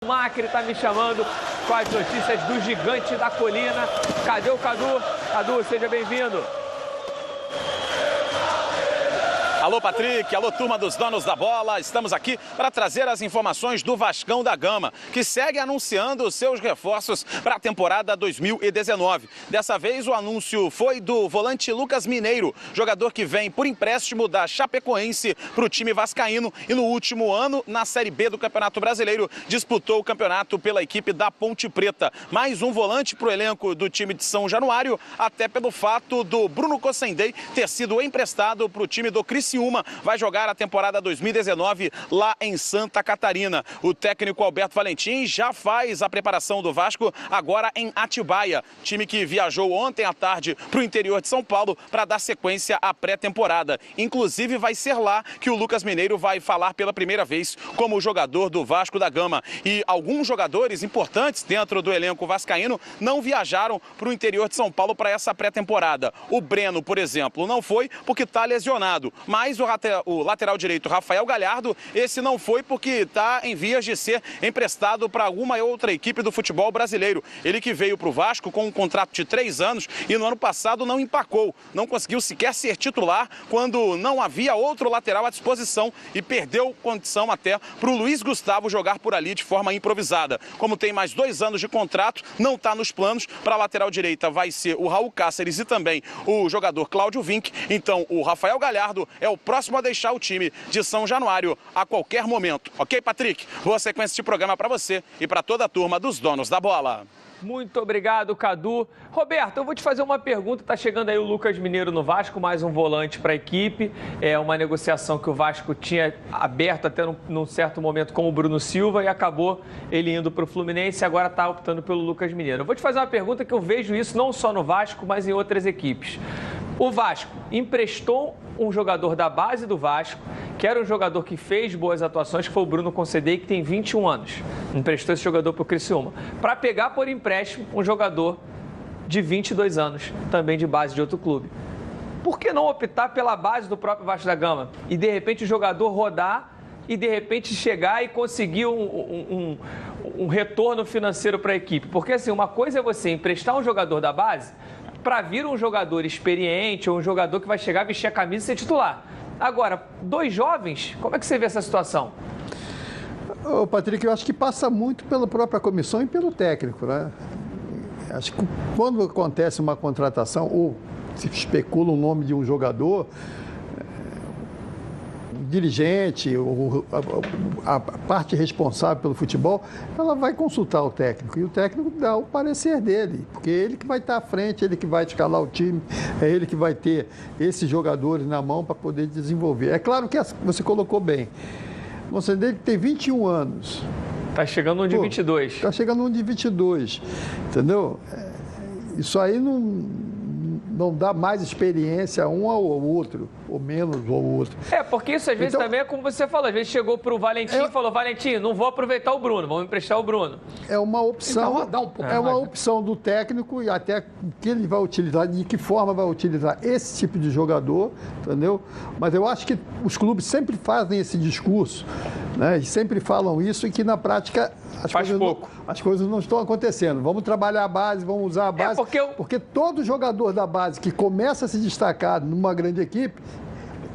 O Macri está me chamando com as notícias do gigante da colina. Cadê o Cadu? Cadu, seja bem-vindo. Alô, Patrick, alô, turma dos donos da bola. Estamos aqui para trazer as informações do Vascão da Gama, que segue anunciando seus reforços para a temporada 2019. Dessa vez, o anúncio foi do volante Lucas Mineiro, jogador que vem por empréstimo da Chapecoense para o time vascaíno e no último ano, na Série B do Campeonato Brasileiro, disputou o campeonato pela equipe da Ponte Preta. Mais um volante para o elenco do time de São Januário, até pelo fato do Bruno Cossendei ter sido emprestado para o time do Criciúma. Vai jogar a temporada 2019 lá em Santa Catarina. O técnico Alberto Valentim já faz a preparação do Vasco agora em Atibaia, time que viajou ontem à tarde para o interior de São Paulo para dar sequência à pré-temporada. Inclusive vai ser lá que o Lucas Mineiro vai falar pela primeira vez como jogador do Vasco da Gama. E alguns jogadores importantes dentro do elenco vascaíno não viajaram para o interior de São Paulo para essa pré-temporada. O Breno, por exemplo, não foi porque está lesionado, mas o lateral direito Rafael Galhardo, esse não foi porque está em vias de ser emprestado para alguma outra equipe do futebol brasileiro. Ele que veio para o Vasco com um contrato de 3 anos e no ano passado não empacou, não conseguiu sequer ser titular quando não havia outro lateral à disposição e perdeu condição até para o Luiz Gustavo jogar por ali de forma improvisada. Como tem mais 2 anos de contrato, não está nos planos. Para a lateral direita vai ser o Raul Cáceres e também o jogador Cláudio Vinck. Então o Rafael Galhardo é o próximo a deixar o time de São Januário a qualquer momento. Ok, Patrick? Boa sequência de programa para você e para toda a turma dos donos da bola. Muito obrigado, Cadu. Roberto, eu vou te fazer uma pergunta. Está chegando aí o Lucas Mineiro no Vasco, mais um volante para a equipe. É uma negociação que o Vasco tinha aberto até num certo momento com o Bruno Silva e acabou ele indo para o Fluminense e agora está optando pelo Lucas Mineiro. Eu vou te fazer uma pergunta que eu vejo isso não só no Vasco, mas em outras equipes. O Vasco emprestou um jogador da base do Vasco, que era um jogador que fez boas atuações, que foi o Bruno Concedei, que tem 21 anos. Emprestou esse jogador para o Criciúma. Para pegar por empréstimo um jogador de 22 anos, também de base de outro clube. Por que não optar pela base do próprio Vasco da Gama? E de repente o jogador rodar e de repente chegar e conseguir um retorno financeiro para a equipe? Porque assim, uma coisa é você emprestar um jogador da base para vir um jogador experiente ou um jogador que vai chegar, vestir a camisa e ser titular. Agora, 2 jovens, como é que você vê essa situação? Ô, Patrick, eu acho que passa muito pela própria comissão e pelo técnico, né? Acho que quando acontece uma contratação ou se especula o nome de um jogador, dirigente, a parte responsável pelo futebol, ela vai consultar o técnico e o técnico dá o parecer dele, porque é ele que vai estar à frente, ele que vai escalar o time, é ele que vai ter esses jogadores na mão para poder desenvolver. É claro que você colocou bem, você tem 21 anos. Está chegando um de 22. Está chegando um de 22, entendeu? Isso aí não dá mais experiência a um ao outro, ou menos ao outro. Porque isso às vezes também é como você falou, às vezes chegou para o Valentim e falou, Valentim, não vou aproveitar o Bruno, vamos emprestar o Bruno. É uma opção, uma opção do técnico e até que ele vai utilizar, de que forma vai utilizar esse tipo de jogador, entendeu? Mas eu acho que os clubes sempre fazem esse discurso, né? E sempre falam isso e que na prática as coisas não estão acontecendo. Vamos trabalhar a base, vamos usar a base, porque todo jogador da base que começa a se destacar numa grande equipe,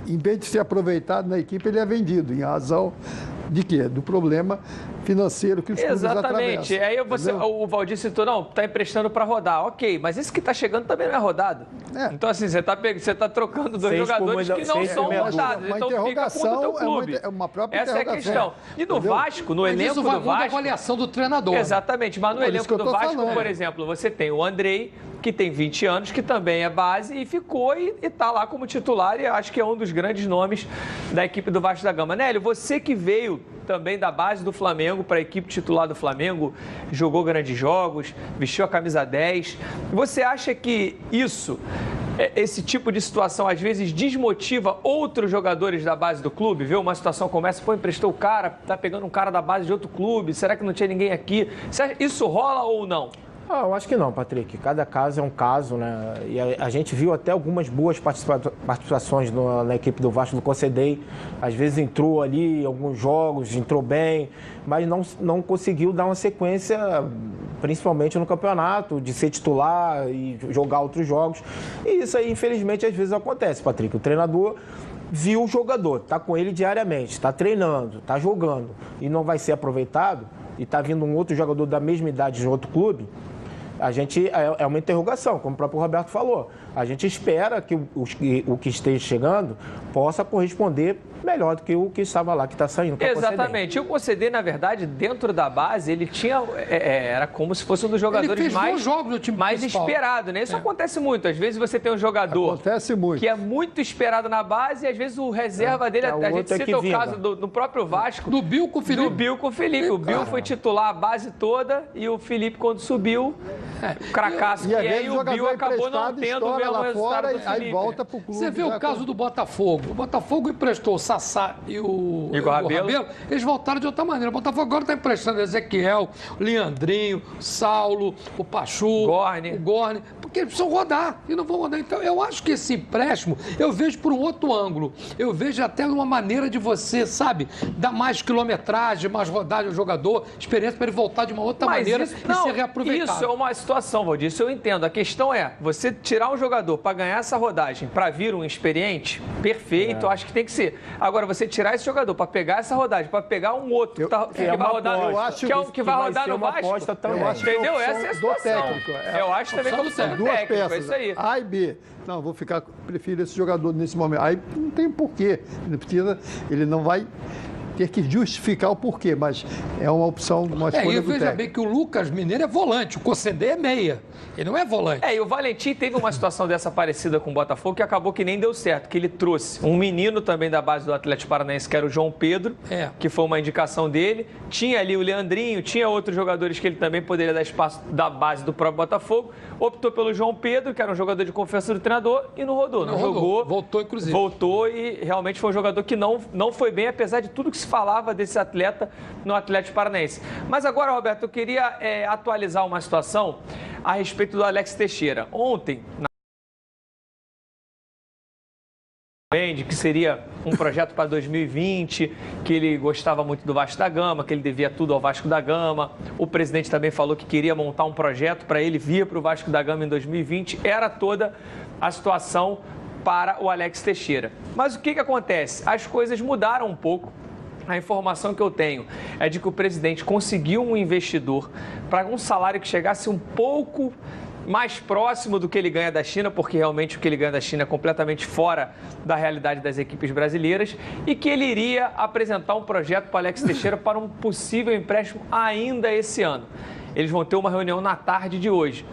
em vez de ser aproveitado na equipe, ele é vendido, em razão de quê? Do problema financeiro que os clubes atravessam. Exatamente. Aí o Valdir citou, não, está emprestando para rodar. Ok, mas esse que está chegando também não é rodado. Então, assim, você está trocando 2 jogadores que não são rodados. Então, fica com o teu clube. É uma própria Essa é a questão. E no Vasco, no elenco do Vasco... a avaliação do treinador. Exatamente, mas no elenco do Vasco, por exemplo, você tem o Andrei, que tem 20 anos, que também é base e ficou e está lá como titular e acho que é um dos grandes nomes da equipe do Vasco da Gama. Nélio, você que veio também da base do Flamengo para a equipe titular do Flamengo, jogou grandes jogos, vestiu a camisa 10. Você acha que esse tipo de situação às vezes desmotiva outros jogadores da base do clube? Vê uma situação como essa, emprestou o cara, tá pegando um cara da base de outro clube, será que não tinha ninguém aqui? Isso rola ou não? Eu acho que não, Patrick. Cada caso é um caso, né? E a gente viu até algumas boas participações na equipe do Vasco, do Concedei. Às vezes entrou ali em alguns jogos, entrou bem, mas não conseguiu dar uma sequência, principalmente no campeonato, de ser titular e jogar outros jogos. E isso aí, infelizmente, às vezes acontece, Patrick. O treinador viu o jogador, está com ele diariamente, está treinando, está jogando e não vai ser aproveitado, e está vindo um outro jogador da mesma idade de outro clube, a gente é uma interrogação, como o próprio Roberto falou. A gente espera que o que esteja chegando possa corresponder melhor do que o que estava lá, que está saindo. Exatamente. E o Concedei, na verdade, dentro da base, ele tinha... era como se fosse um dos jogadores mais esperado, né? Isso acontece muito. Às vezes você tem um jogador que é muito esperado na base e às vezes o reserva dele... A gente cita o caso do próprio Vasco. Do Bill com o Felipe. Do Bill com o Felipe. O Bill foi titular a base toda e o Felipe, quando subiu, o cracaço que é, e o Bill acabou não tendo o mesmo resultado do Felipe. Aí volta pro clube. Você vê o caso do Botafogo. O Botafogo emprestou o Sassá e o Igor Rabelo. Eles voltaram de outra maneira. O Botafogo agora está emprestando Ezequiel, o Leandrinho, Saulo, o Pachu, o Gorne, porque eles precisam rodar e não vão rodar. Então, eu acho que esse empréstimo, eu vejo por um outro ângulo. Eu vejo até uma maneira de você, sabe, dar mais quilometragem, mais rodagem ao jogador, experiência para ele voltar de uma outra maneira e ser reaproveitado. Isso é uma situação, Valdir, isso eu entendo. A questão é, você tirar um jogador para ganhar essa rodagem, para vir um experiente, perfeito, acho que tem que ser. Agora, você tirar esse jogador para pegar essa rodagem, para pegar um outro que vai rodar no Vasco, entendeu? Essa é a situação. Eu acho também que é duas técnico, peças, é isso aí. A e B. Não, prefiro esse jogador nesse momento. Aí não tem porquê. Ele não vai ter que justificar o porquê, mas é uma opção, uma escolha do técnico. Veja bem que o Lucas Mineiro é volante, o Concedei é meia. Ele não é volante. E o Valentim teve uma situação dessa parecida com o Botafogo que acabou que nem deu certo, que ele trouxe um menino também da base do Atlético Paranaense, que era o João Pedro, que foi uma indicação dele. Tinha ali o Leandrinho, tinha outros jogadores que ele também poderia dar espaço da base do próprio Botafogo. Optou pelo João Pedro, que era um jogador de confiança do treinador, e não rodou. Não jogou. Voltou, inclusive. Voltou e realmente foi um jogador que não foi bem, apesar de tudo que se falava desse atleta no Atlético Paranaense. Mas agora, Roberto, eu queria atualizar uma situação a respeito do Alex Teixeira. Ontem, que seria um projeto para 2020, que ele gostava muito do Vasco da Gama, que ele devia tudo ao Vasco da Gama. O presidente também falou que queria montar um projeto para ele vir para o Vasco da Gama em 2020. Era toda a situação para o Alex Teixeira. Mas o que acontece? As coisas mudaram um pouco. A informação que eu tenho é de que o presidente conseguiu um investidor para um salário que chegasse um pouco mais próximo do que ele ganha da China, porque realmente o que ele ganha da China é completamente fora da realidade das equipes brasileiras, e que ele iria apresentar um projeto para o Alex Teixeira para um possível empréstimo ainda esse ano. Eles vão ter uma reunião na tarde de hoje.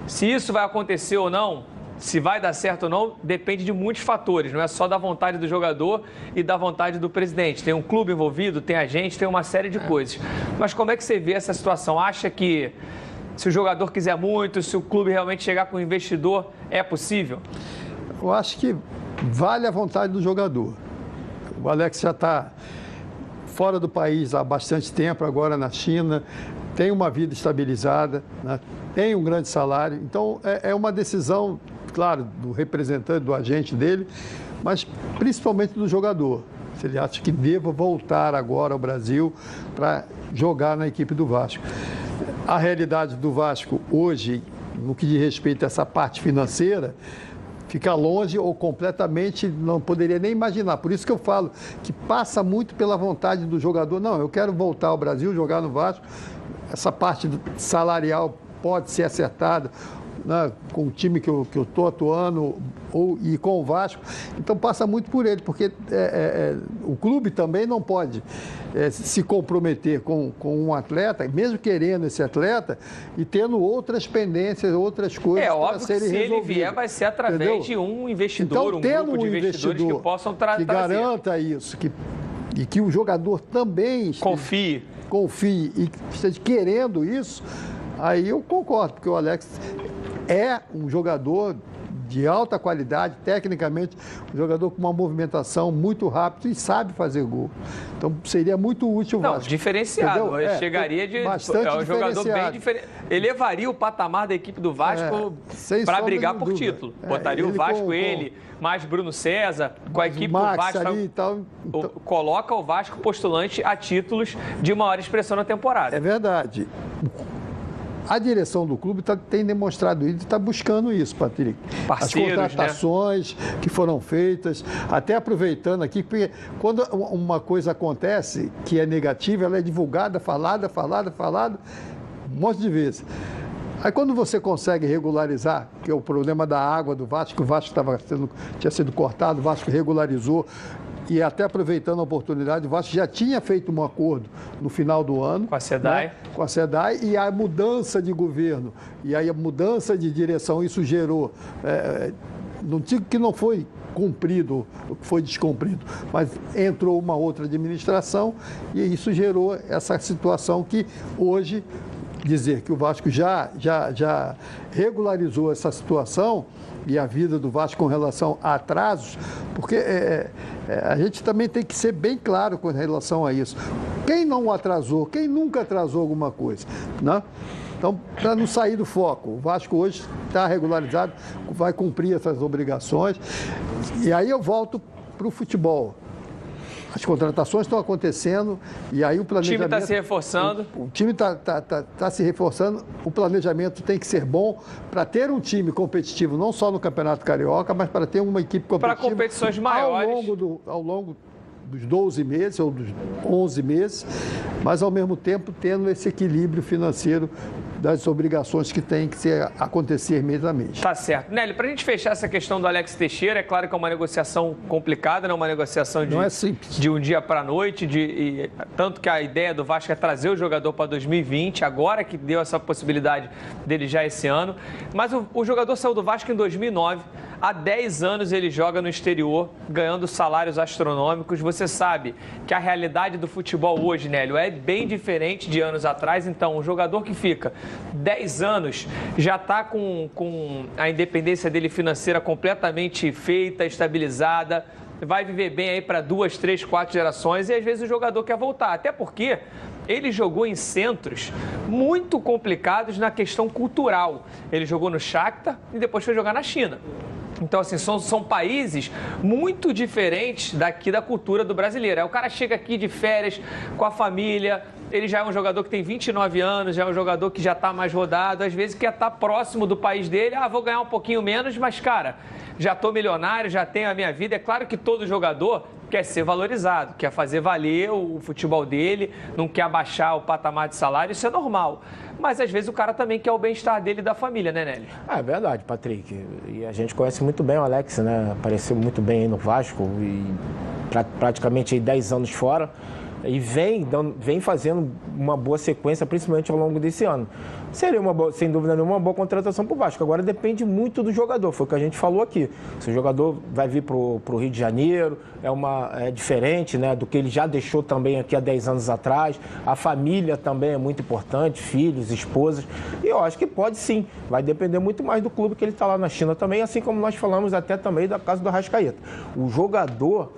Se isso vai acontecer ou não, se vai dar certo ou não, depende de muitos fatores, não é só da vontade do jogador e da vontade do presidente. Tem um clube envolvido, tem a gente, tem uma série de coisas. Mas como é que você vê essa situação? Acha que se o jogador quiser muito, se o clube realmente chegar com um investidor, é possível? Eu acho que vale a vontade do jogador. O Alex já está fora do país há bastante tempo, agora na China, tem uma vida estabilizada, né? Tem um grande salário. Então, é uma decisão, claro, do representante, do agente dele, mas principalmente do jogador. Se ele acha que deva voltar agora ao Brasil para jogar na equipe do Vasco. A realidade do Vasco hoje, no que diz respeito a essa parte financeira, fica longe ou completamente não poderia nem imaginar. Por isso que eu falo que passa muito pela vontade do jogador. Não, eu quero voltar ao Brasil, jogar no Vasco. Essa parte salarial pode ser acertada, né, com o time que eu estou atuando e com o Vasco. Então passa muito por ele, porque o clube também não pode se comprometer com um atleta, mesmo querendo esse atleta, e tendo outras pendências, outras coisas para serem resolvidas. Se ele vier, vai ser através de um investidor, então, um grupo de investidores que possam trazer. Que garanta isso, e que o jogador também confie e esteja querendo isso, aí eu concordo, porque o Alex é um jogador de alta qualidade, tecnicamente, um jogador com uma movimentação muito rápida e sabe fazer gol. Então, seria muito útil o Vasco. Não, diferenciado. Ele chegaria de... Bastante um jogador bem diferente. Elevaria o patamar da equipe do Vasco para brigar por título. Botaria o Vasco, mais Bruno César, com a equipe do Vasco. Ali, então... Coloca o Vasco postulante a títulos de maior expressão na temporada. É verdade. A direção do clube tem demonstrado isso, está buscando isso, Patrick. Parceiros, as contratações, né, que foram feitas, até aproveitando aqui, porque quando uma coisa acontece que é negativa, ela é divulgada, falada, um monte de vezes. Aí quando você consegue regularizar, que é o problema da água do Vasco, que o Vasco tinha sido cortado, o Vasco regularizou, e até aproveitando a oportunidade, o Vasco já tinha feito um acordo no final do ano. Com a SEDAI. Né? Com a SEDAI, e a mudança de governo, e aí a mudança de direção, isso gerou, não digo que não foi cumprido, foi descumprido, mas entrou uma outra administração e isso gerou essa situação que hoje, dizer que o Vasco já regularizou essa situação e a vida do Vasco com relação a atrasos, porque a gente também tem que ser bem claro com relação a isso. Quem não atrasou, quem nunca atrasou alguma coisa, né? Então, para não sair do foco, o Vasco hoje está regularizado, vai cumprir essas obrigações. E aí eu volto para o futebol. As contratações estão acontecendo e aí o planejamento... O time está se reforçando. O time está se reforçando. O planejamento tem que ser bom para ter um time competitivo, não só no Campeonato Carioca, mas para ter uma equipe competitiva... Para competições maiores. Ao longo dos 12 meses ou dos 11 meses, mas ao mesmo tempo tendo esse equilíbrio financeiro das obrigações que tem que acontecer mês a mês. Tá certo. Nélio, para a gente fechar essa questão do Alex Teixeira, é claro que é uma negociação complicada, não é uma negociação não é simples. De um dia para a noite, tanto que a ideia do Vasco é trazer o jogador para 2020, agora que deu essa possibilidade dele já esse ano. Mas o jogador saiu do Vasco em 2009, há 10 anos ele joga no exterior, ganhando salários astronômicos. Você sabe que a realidade do futebol hoje, Nélio, é bem diferente de anos atrás. Então, um jogador que fica 10 anos já está com a independência dele financeira completamente feita, estabilizada, vai viver bem aí para 2, 3, 4 gerações e às vezes o jogador quer voltar, até porque ele jogou em centros muito complicados na questão cultural. Ele jogou no Shakhtar e depois foi jogar na China. Então, assim, são países muito diferentes daqui da cultura do brasileiro. Aí o cara chega aqui de férias com a família, ele já é um jogador que tem 29 anos, já é um jogador que já está mais rodado, às vezes quer estar próximo do país dele, vou ganhar um pouquinho menos, mas, cara, já estou milionário, já tenho a minha vida. É claro que todo jogador quer ser valorizado, quer fazer valer o futebol dele, não quer abaixar o patamar de salário, isso é normal. Mas às vezes o cara também quer o bem-estar dele e da família, né, Nélio? É verdade, Patrick. E a gente conhece muito bem o Alex, né? Apareceu muito bem aí no Vasco e praticamente aí 10 anos fora. E vem fazendo uma boa sequência, principalmente ao longo desse ano. Seria, sem dúvida nenhuma, uma boa contratação para o Vasco. Agora depende muito do jogador, foi o que a gente falou aqui. Se o jogador vai vir para o Rio de Janeiro, é diferente, né, do que ele já deixou também aqui há 10 anos atrás. A família também é muito importante, filhos, esposas. E eu acho que pode sim, vai depender muito mais do clube que ele está lá na China também, assim como nós falamos até também da casa do Arrascaeta. O jogador...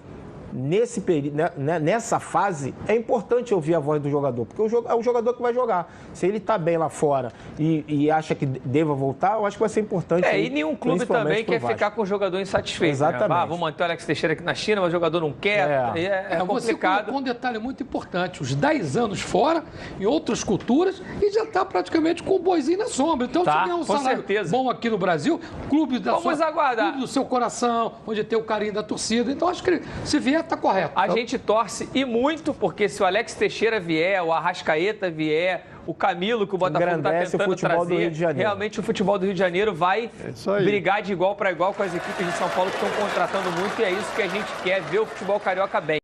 Nesse período, nessa fase, é importante ouvir a voz do jogador, porque é o jogador que vai jogar. Se ele está bem lá fora e acha que deva voltar, eu acho que vai ser importante. E nenhum clube também quer ficar com o jogador insatisfeito. Exatamente. Né? Vamos manter o Alex Teixeira aqui na China, mas o jogador não quer. É complicado. Você colocou um detalhe muito importante: os 10 anos fora, em outras culturas, e já está praticamente com o boizinho na sombra. Então, se ganhar um salário bom aqui no Brasil, clube clube do seu coração, onde tem o carinho da torcida. Então, acho que se vier, está correto. A gente torce e muito, porque se o Alex Teixeira vier, o Arrascaeta vier, o Camilo, que o Botafogo está tentando trazer, realmente o futebol do Rio de Janeiro vai brigar de igual para igual com as equipes de São Paulo que estão contratando muito, e é isso que a gente quer, ver o futebol carioca bem.